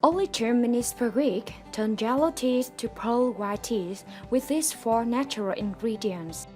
Only 2 minutes per week, turn yellow teeth to pearl white teeth with these 4 natural ingredients.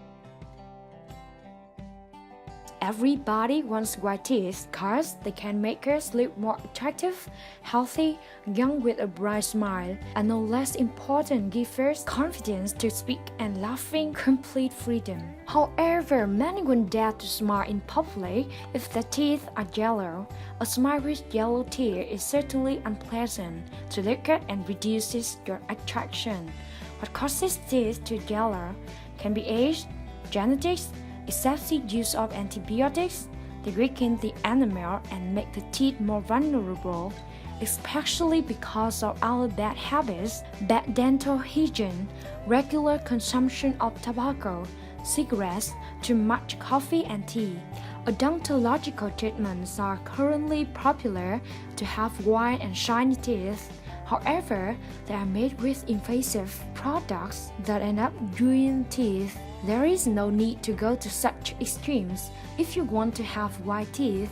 Everybody wants white teeth because they can make us look more attractive, healthy, young with a bright smile, and no less important, give us confidence to speak and laughing complete freedom. However, many won't dare to smile in public if their teeth are yellow. A smile with yellow teeth is certainly unpleasant to look at and reduces your attraction. What causes teeth to yellow can be age, genetics, excessive use of antibiotics. They weaken the enamel and make the teeth more vulnerable, especially because of our bad habits, bad dental hygiene, regular consumption of tobacco, cigarettes, too much coffee and tea. Odontological treatments are currently popular to have white and shiny teeth. However, they are made with invasive products that end up ruining teeth. There is no need to go to such extremes if you want to have white teeth.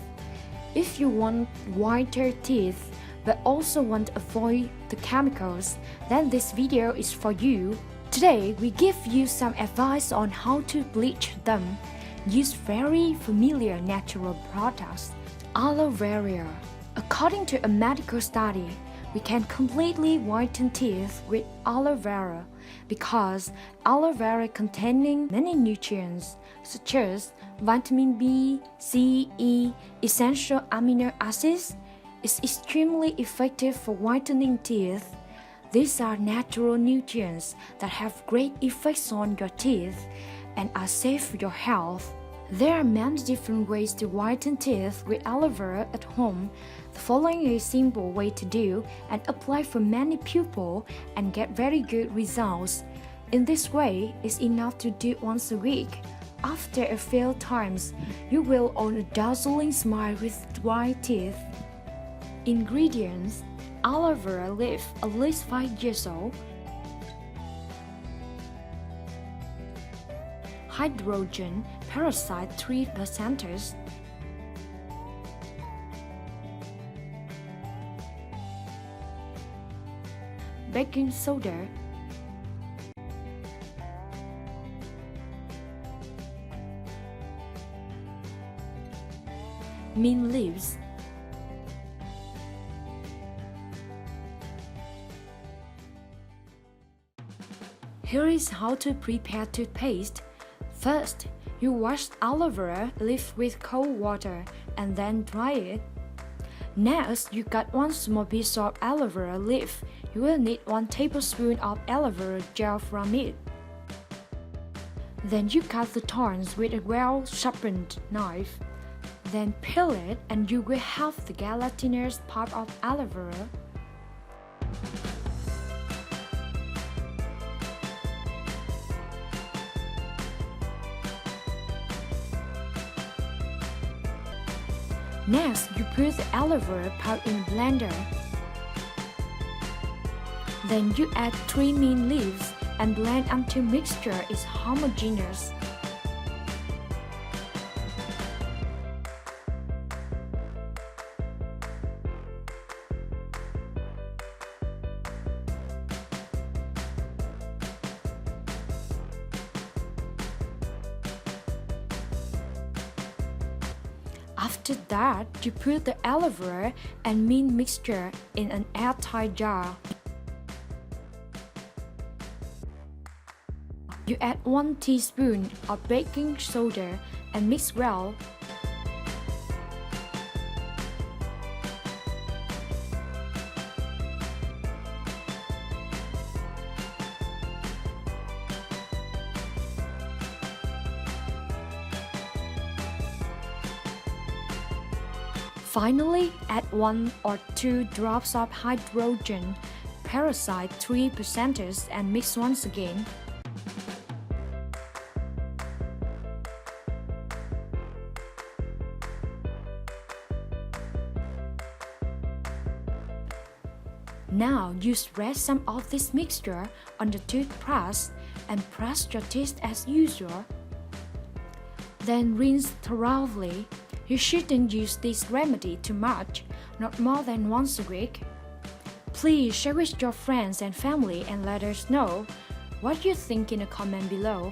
If you want whiter teeth but also want to avoid the chemicals, then this video is for you. Today, we give you some advice on how to bleach them. Use very familiar natural products. Aloe vera. According to a medical study, we can completely whiten teeth with aloe vera because aloe vera containing many nutrients such as vitamin B, C, E, essential amino acids is extremely effective for whitening teeth. These are natural nutrients that have great effects on your teeth and are safe for your health. There are many different ways to whiten teeth with aloe vera at home. The following is a simple way to do and apply for many people and get very good results. In this way, it's enough to do once a week. After a few times, you will own a dazzling smile with white teeth. Ingredients: aloe vera leaf at least 5 years old, hydrogen peroxide 3%, baking soda, mint leaves, Here is how to prepare toothpaste. First, you wash aloe vera leaf with cold water and then dry it. Next, you cut 1 small piece of aloe vera leaf. You will need 1 tablespoon of aloe vera gel from it. Then you cut the thorns with a well-sharpened knife. Then peel it and you will have the gelatinous part of aloe vera. Next, you put the aloe vera part in a blender. Then you add 3 mint leaves and blend until mixture is homogeneous. After that, you put the aloe vera and mint mixture in an airtight jar. You add 1 teaspoon of baking soda and mix well. Finally, add 1 or 2 drops of hydrogen peroxide 3% and mix once again. Now, you spread some of this mixture on the toothbrush and brush your teeth as usual. Then rinse thoroughly. You shouldn't use this remedy too much, not more than once a week. Please share with your friends and family and let us know what you think in a comment below.